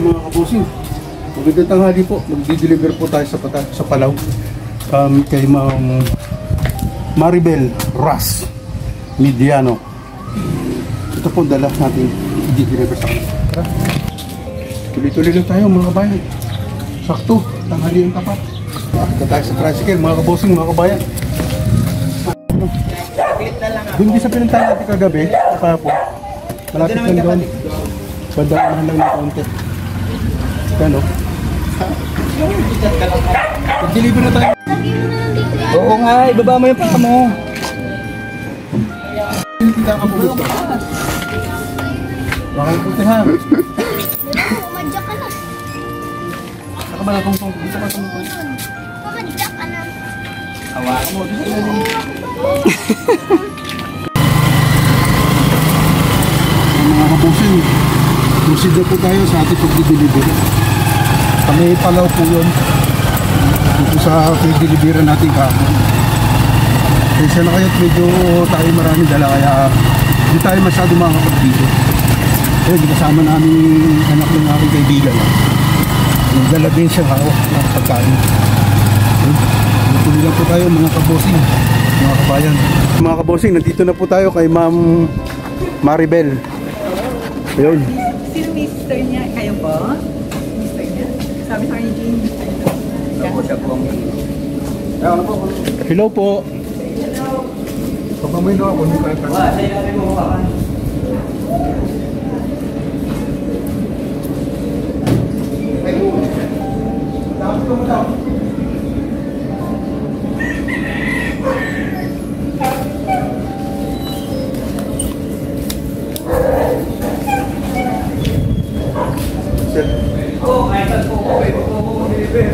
Mga kabosing, magandang tanghali po. Magdi-deliver po tayo sa Palaw kay Ma'am Maribel Ras Mediano. Ito po dala natin i-deliver sa kanila. Tara, tuloy-tuloy lang tayo mga kabayan. Sakto, tanghali ang tapat. Ito tayo sa tricycle mga kabosing, mga kabayan. Doon sa pinuntahan natin kagabi, po malapit lang doon. Bandaan lang ng kaunti. Ano? Mag-deliver na tayo. Oo nga, ibaba mo yung paa mo. Kita ka po gusto. Baka yung puti ha. Pumadyak ka na. Saka ba na tungtong? Gusto ka tungtong? Pumadyak ka na. Hawakan mo. Mga kabusing, proceed na po tayo sa ating pag-deliver. Kami Palaw po yun. Dito sa pag-deliver natin kahapon. Kaysa na kayo, medyo tayo maraming dala kaya hindi tayo masyado makakapag dito. Kaya kasama namin anak ng aking kaibigan. Nagdala din siya hawak ng pagkain. Tuloy lang po tayo mga kabosing, mga kabayan. Mga kabosing, nandito na po tayo kay Ma'am Maribel. Ayun. Sino mister niya? Kayo po? Mister niya? Sabi sa kanya, Jane, mister niya. Ako siya po. Hello po. Pag mamoy na ako, hindi ka ito. Wala, sa'yo natin mo hawakan. Oo, kahit saan po ko, huwag po deliver.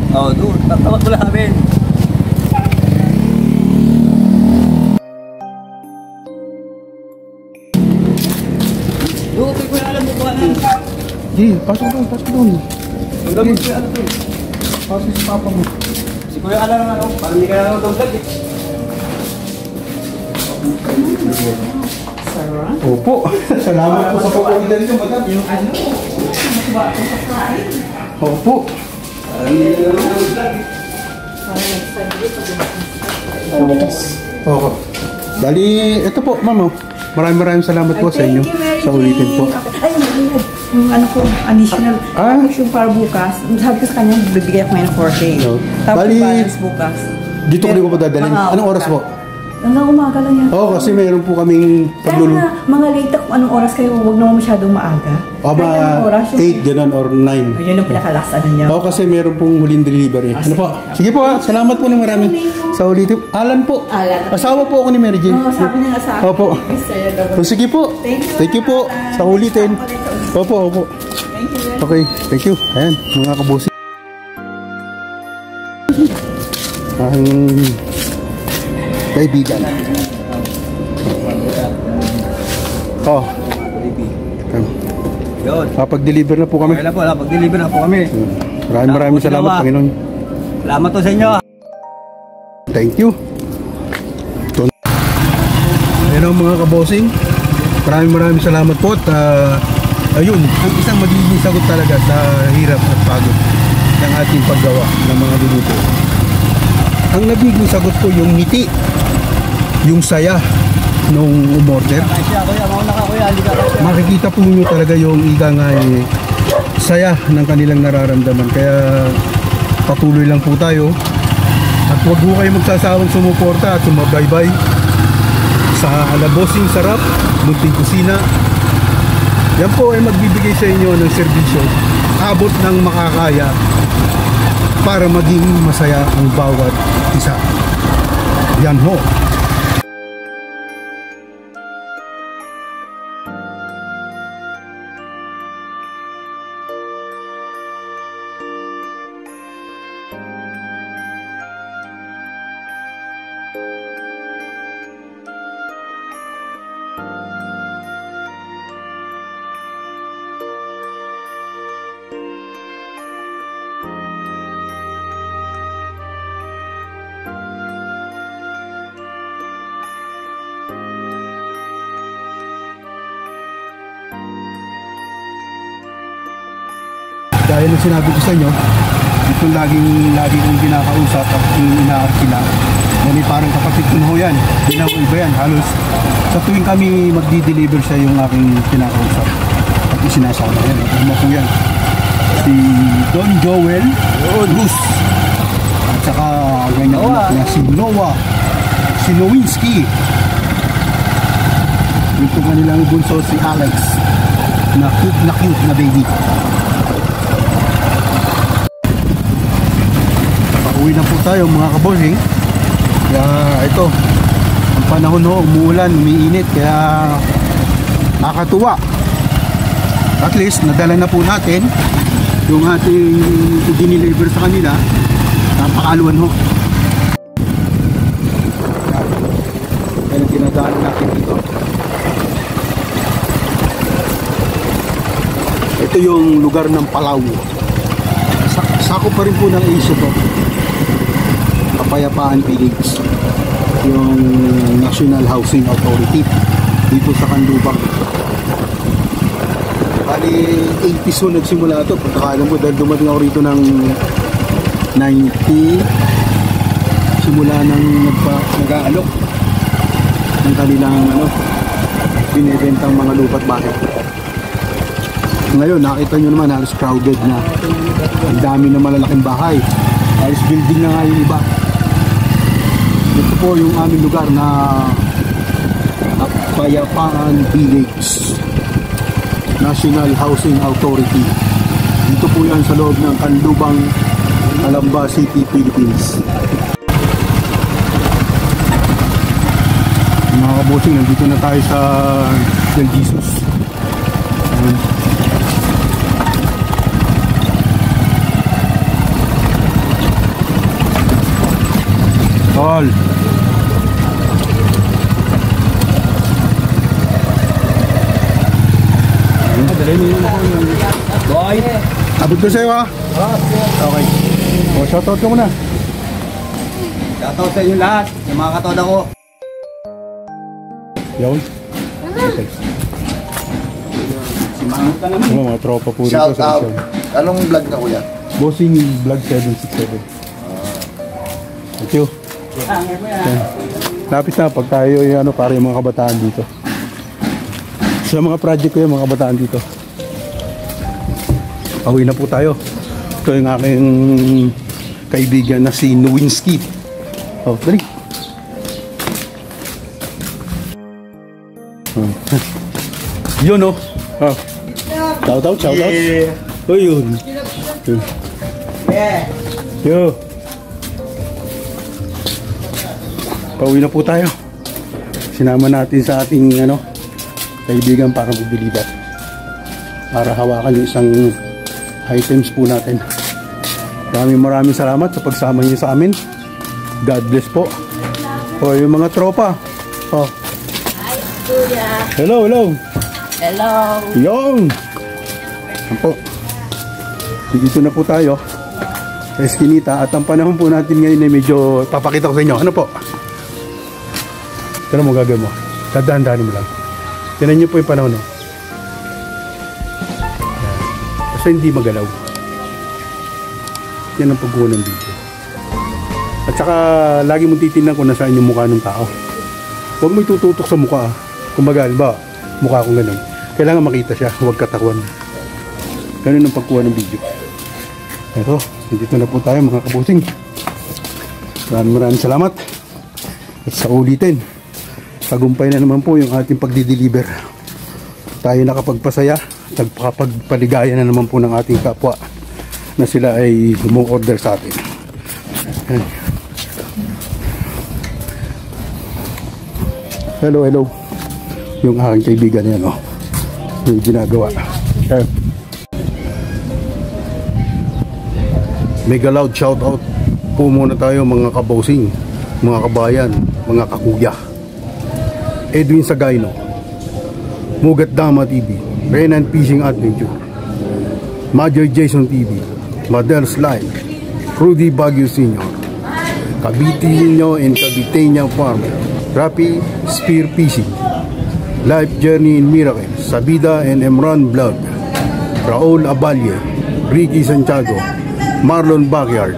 Oo, doon. Tawag ko lang namin. Doon, ko yung alam mo ko na. Di, pasok doon, pasok doon. Ang gamit ko yung alam ko. Pasok si papa mo. Si Kuya alam na ako, parang hindi ka na lang vlog eh. Sarah? Opo. Salamat po sa pag-order niyo, madam. Yung ano? Matuba ako sa kain. Opo. Parang hindi ka na lang vlog eh. Para next time dito. Opo. Bali, ito po, ma'am. Maraming salamat po sa inyo. Sa ulitin po. Ay, yung ano ko, additional. Tapos yung para bukas, sabi ko sa kanya, bibigay ako ngayon ng 4K. No. Tapos Bali, balance bukas. Dito ko po dadalhin. Anong oras po? Hanggang umaga lang yan. Oo, kasi mayroon po kaming Kahit paglulu. na mga late kung anong oras kayo, huwag naman masyadong maaga. O Kahit anong oras, ba, 8 gano'n or 9. Yun yung pinakalas ano niya. Oo, kasi mayroon pong huling delivery. Ano po? Sige po ha, salamat po ng marami. Sa ulitin. Alan po. Alan. Asawa po ako ni Mary Jane. Oo, sabi niya nga sa akin. Opo. O, sige po. Thank you po. Sa ulitin. Opo, opo. Thank you. Okay, thank you. Ayan, mga kabusi. Ang kaibigan. Oh. Yun. Kapag-deliver na po kami. Okay na po, pag-deliver na po kami. Maraming salamat, Panginoon. Salamat po sa inyo. Thank you. Ayan ang mga kabosing. Maraming salamat po. At ayun, ang isang magiging sagot talaga sa hirap at pagod ng ating paggawa ng mga luluto. Ang nagiging sagot po yung ngiti, yung saya nung umorder. Makikita po ninyo talaga yung ikangay saya ng kanilang nararamdaman. Kaya patuloy lang po tayo. At huwag po kayo magsasawang sumuporta at sumabaybay sa Alabosing Sarap, Munting Kusina. Yan po ay magbibigay sa inyo ng serbisyo abot ng makakaya para maging masaya ang bawat isa. Yan ho. gaya ng sinabi ko sa inyo, ito lagi kong kinakausap at inaarkila. Yan parang kapatid ko na ho yan. Hindi na iba yan. Halos sa tuwing kami magdi-deliver siya yung aking kinakausap. At isinasama yan. Ano po yan? Si Don Joel Rus. At saka ganyan anak niya si Noah Sinowinski. Ito kanilang bunso si Alex. Na cute na baby. Pauwi na po tayo mga kabosing. Kaya ito, ang panahon ho, umuulan, umiinit, kaya nakakatuwa. At least nadala na po natin yung ating i-deliver sa kanila. Napakaluan ho. Kaya tinadaan natin dito. Ito yung lugar ng Palau. Sakop pa rin po ng Asia to. Kapayapaan Village, yung National Housing Authority dito sa Canlubang. Bali 80s so nagsimula ito. Pagkakalam ko dahil dumating ako rito ng 90, simula nang nag-aalok ng kanilang binibentang mga lupa't bahay. Ngayon nakita nyo naman halos crowded na, ang dami na malalaking bahay, halos building na nga yung iba. Ito po yung aming lugar na Kapayapaan Village, National Housing Authority. Dito po yan sa loob ng Canlubang, Calamba City, Philippines. Mga kabosing, nandito na tayo sa Del Jesus. Tol. Boy! Abot ko sa'yo ha? Okay. O, shoutout ka muna. Shoutout sa inyo lahat, sa mga katoda ko. Yun. Okay. Mga tropa po dito Shout sa out. isang. Anong vlog na kuya? Bossing Vlog 767. Thank you. Lapit na pag tayo para yung mga kabataan dito. Sa mga project ko yung mga kabataan dito. Pauwi na po tayo. Ito yung aking kaibigan na si Nowinski. Oh, dali. Yun oh. Oh. Shout out. Oh, yun. Yo. Pauwi na po tayo. Sinama natin sa ating kaibigan para mag-deliver. Para hawakan yung isang items po natin. Maraming salamat sa pagsama niyo sa amin. God bless po. O yung mga tropa. Oh. Hi, Kuya. Hello. Hello. Yung. Po. Dito na po tayo. Sa Eskinita. At ang panahon po natin ngayon ay medyo papakita ko sa inyo. Ano po? Ano mo gagawin mo? Tadahan-dahanin mo lang. Tinan nyo po yung panahon. No? Kasi hindi magalaw. Yan ang pagkuha ng video. At saka lagi mong titignan kung nasaan yung mukha ng tao. Huwag mo itututok sa mukha. Kumbaga, ba, mukha kong ganun. Kailangan makita siya, huwag katawan. Ganun ang pagkuha ng video. Pero, dito na po tayo mga kabusing. Maraming salamat. At sa ulitin, tagumpay na naman po yung ating pagdi-deliver. Tayo nakapagpasaya, nagpapagpaligaya na naman po ng ating kapwa na sila ay umu-order sa atin. Ayan. Hello. Yung aking kaibigan yan, yung ginagawa. Ayan. Mega loud shout out po muna tayo mga kabosing, mga kabayan, mga kakuya. Edwin Sagayno, Mugat Dama TV, Renan Fishing Adventure, Major Jason TV, Madel's Live, Rudy Baguio Sr., Caviteño and Caviteña Farmer, Rapi Spear Fishing, Life Journey in Miracle, Sabida and Emran Vlog, Raul Abalye, Ricky Santiago, Marlon Backyard,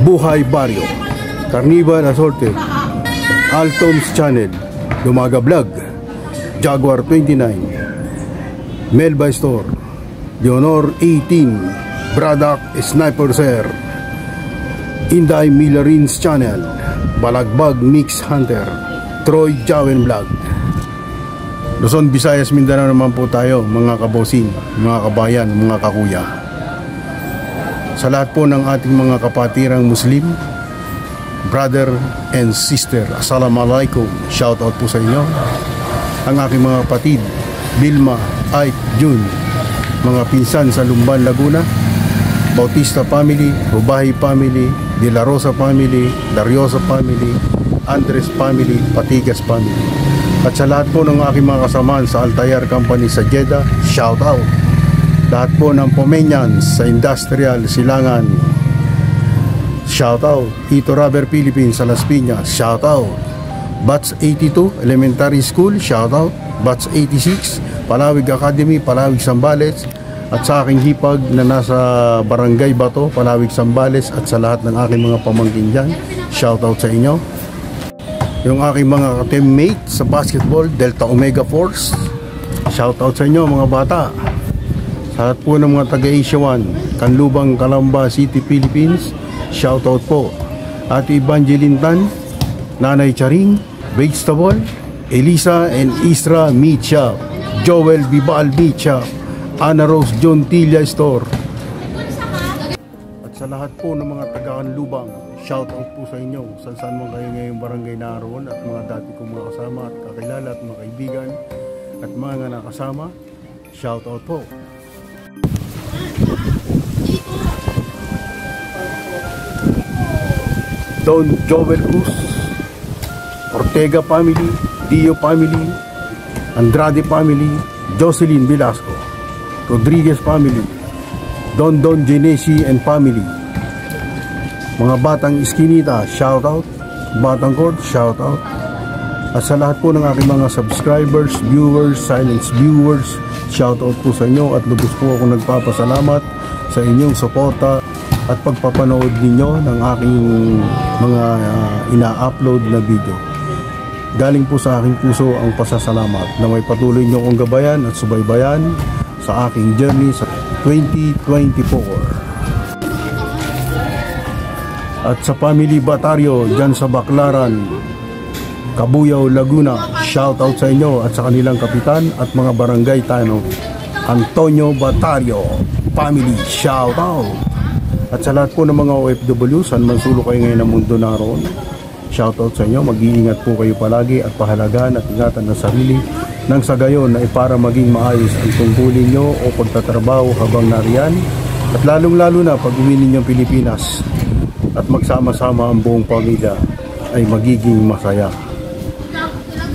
Buhay Barrio, Carnival Assorted, Altom's Channel, Dumaga Vlog, Jaguar 29, Melba Store, Leonor 18, Braddock Sniper Sir, Inday Millerins Channel, Balagbag Mix Hunter, Troy Jawen Vlog. Luzon, Visayas, Mindanao naman po tayo, mga kabosing, mga kabayan, mga kakuya. Sa lahat po ng ating mga kapatirang Muslim, brother and sister, assalamualaikum, shout out po sa inyo. Ang aking mga kapatid, Bilma, Ike, June, mga pinsan sa Lumban, Laguna, Bautista family, Rubahi family, De La Rosa family, Dariosa family, Andres family, Patigas family. At sa lahat po ng aking mga kasamaan sa Altair Company sa Jeddah, shout out. Lahat po ng Pomenyans sa Industrial Silangan, shout out. Ito Rubber Philippines sa Las Piñas, shout out. Batch 82 Elementary School, shout out. Batch 86 Palawig Academy, Palawig Sambales. At sa aking hipag na nasa Barangay Bato, Palawig Sambales. At sa lahat ng aking mga pamangkin dyan, shout out sa inyo. Yung aking mga teammate sa basketball, Delta Omega Force, shout out sa inyo mga bata. Sa lahat po ng mga taga-Asia 1, Kanlubang, Calamba City, Philippines, shout out po. Ate Evangeline Tan, Nanay Charing, Vegetable, Elisa and Isra Meat Shop, Joel Bibal Meat Shop, Ana Rose John Tilla Store. At sa lahat po ng mga taga-Kanlubang, shout out po sa inyo, saan man kayo ngayong barangay naroon, at mga dati kong mga kasama at kakilala at mga kaibigan at mga nakasama, shout out po. Don Joel Cruz, Ortega family, Dio family, Andrade family, Jocelyn Velasco, Rodriguez family, Don Genesi and family, mga Batang Iskinita, shout out. Batang Court, shout out. At sa lahat po ng aking mga subscribers, viewers, silence viewers, shout out po sa inyo. At lubos po ako nagpapasalamat sa inyong suporta at pagpapanood ninyo ng aking mga ina-upload na video. Galing po sa aking puso ang pasasalamat na may patuloy nyo akong gabayan at subaybayan sa aking journey sa 2024. At sa family Batario dyan sa Baclaran, Cabuyao, Laguna, shout out sa inyo at sa kanilang kapitan at mga barangay Tano, Antonio Batario family, shout out. At sa lahat po ng mga OFW, saan man sulok kayo ngayon ng mundo naroon, shout out sa inyo. Mag-iingat po kayo palagi at pahalagaan at ingatan ng sarili nang sa gayon na para maging maayos ang tungkulin nyo o pagtatrabaho habang nariyan, at lalong lalo na pag uwi ninyong Pilipinas at magsama-sama ang buong pamilya ay magiging masaya.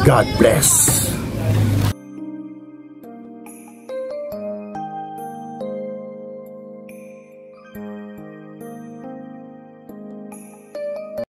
God bless!